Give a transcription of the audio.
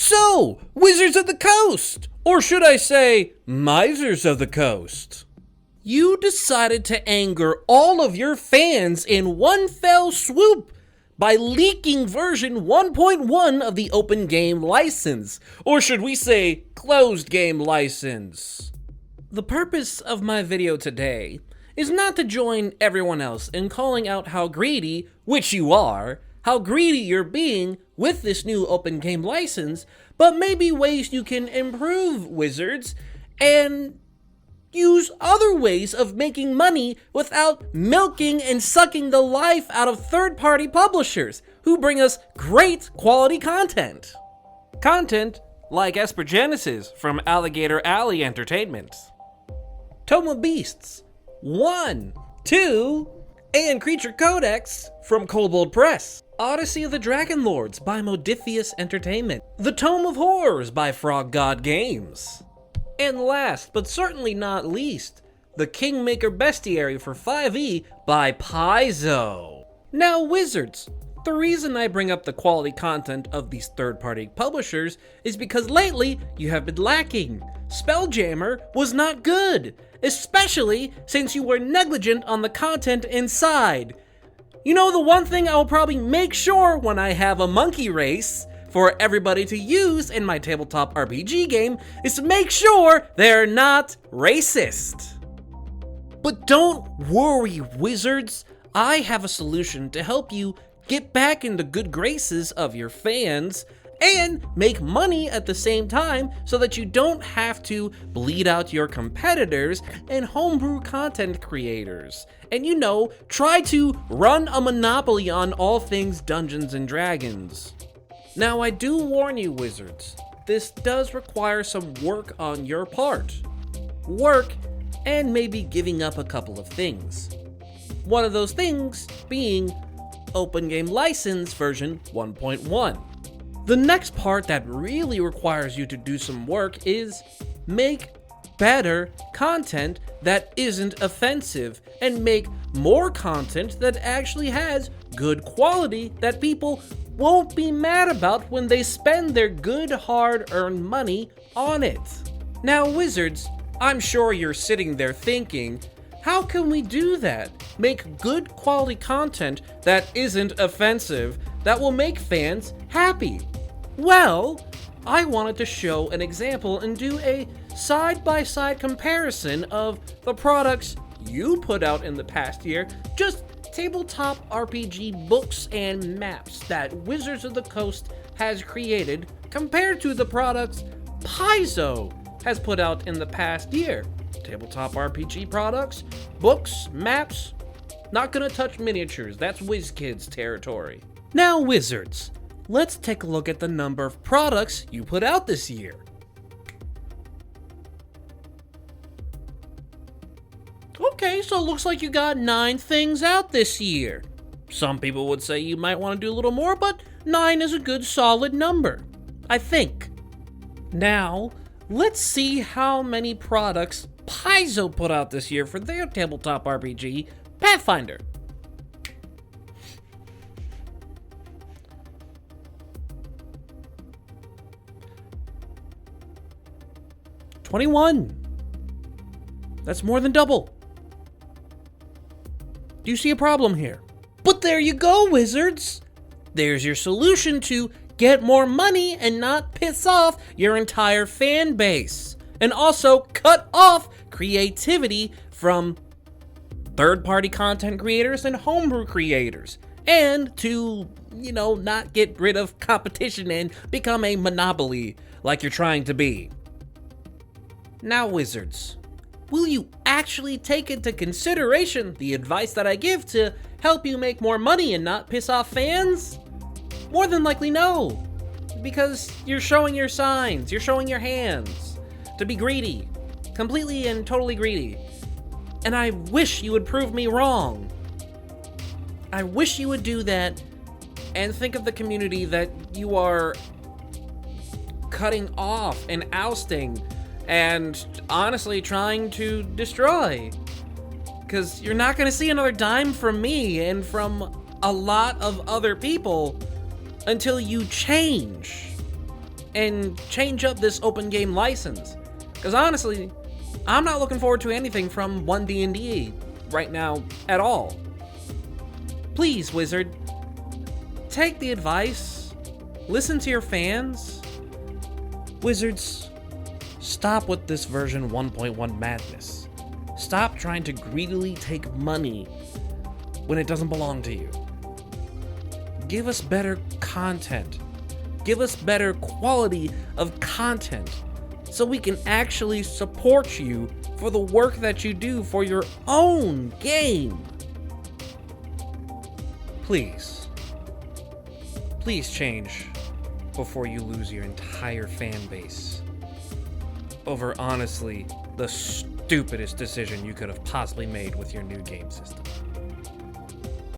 So, Wizards of the Coast, or should I say, Misers of the Coast. You decided to anger all of your fans in one fell swoop by leaking version 1.1 of the open game license, or should we say, closed game license. The purpose of my video today is not to join everyone else in calling out how greedy, which you are, how greedy you're being with this new open game license, but maybe ways you can improve Wizards and use other ways of making money without milking and sucking the life out of third-party publishers who bring us great quality content. Content like Esper Genesis from Alligator Alley Entertainment, Tome of Beasts 1, 2, and Creature Codex from Kobold Press, Odyssey of the Dragon Lords by Modiphius Entertainment, The Tome of Horrors by Frog God Games, and last but certainly not least, The Kingmaker Bestiary for 5e by Paizo. Now Wizards, the reason I bring up the quality content of these third-party publishers is because lately you have been lacking. Spelljammer was not good, especially since you were negligent on the content inside. You know, the one thing I will probably make sure when I have a monkey race for everybody to use in my tabletop RPG game is to make sure they're not racist. But don't worry, Wizards. I have a solution to help you get back in the good graces of your fans and make money at the same time so that you don't have to bleed out your competitors and homebrew content creators. And you know, try to run a monopoly on all things Dungeons and Dragons. Now I do warn you, Wizards, this does require some work on your part. Work and maybe giving up a couple of things. One of those things being Open Game License version 1.1. The next part that really requires you to do some work is make better content that isn't offensive and make more content that actually has good quality that people won't be mad about when they spend their good hard-earned money on it. Now Wizards, I'm sure you're sitting there thinking, how can we do that? Make good quality content that isn't offensive, that will make fans happy. Well, I wanted to show an example and do a side-by-side comparison of the products you put out in the past year, just tabletop RPG books and maps that Wizards of the Coast has created compared to the products Paizo has put out in the past year. Tabletop RPG products, books, maps, not gonna touch miniatures, that's WizKids territory. Now Wizards, let's take a look at the number of products you put out this year. Okay, so it looks like you got 9 things out this year. Some people would say you might want to do a little more, but 9 is a good solid number, I think. Now, let's see how many products Paizo put out this year for their tabletop RPG, Pathfinder. $21. That's more than double. Do you see a problem here? But there you go, Wizards! There's your solution to get more money and not piss off your entire fan base. And also cut off creativity from third-party content creators and homebrew creators. And to, you know, not get rid of competition and become a monopoly like you're trying to be. Now, Wizards, will you actually take into consideration the advice that I give to help you make more money and not piss off fans? More than likely no, because you're showing your signs, you're showing your hands to be greedy, completely and totally greedy. And I wish you would prove me wrong. I wish you would do that and think of the community that you are cutting off and ousting and honestly trying to destroy. Because you're not going to see another dime from me and from a lot of other people until you change. and change up this open game license. Because honestly, I'm not looking forward to anything from 1D&D right now at all. Please, Wizard, take the advice. Listen to your fans. Wizards, stop with this version 1.1 madness. Stop trying to greedily take money when it doesn't belong to you. Give us better content. Give us better quality of content so we can actually support you for the work that you do for your own game. Please change before you lose your entire fan base over honestly the stupidest decision you could have possibly made with your new game system.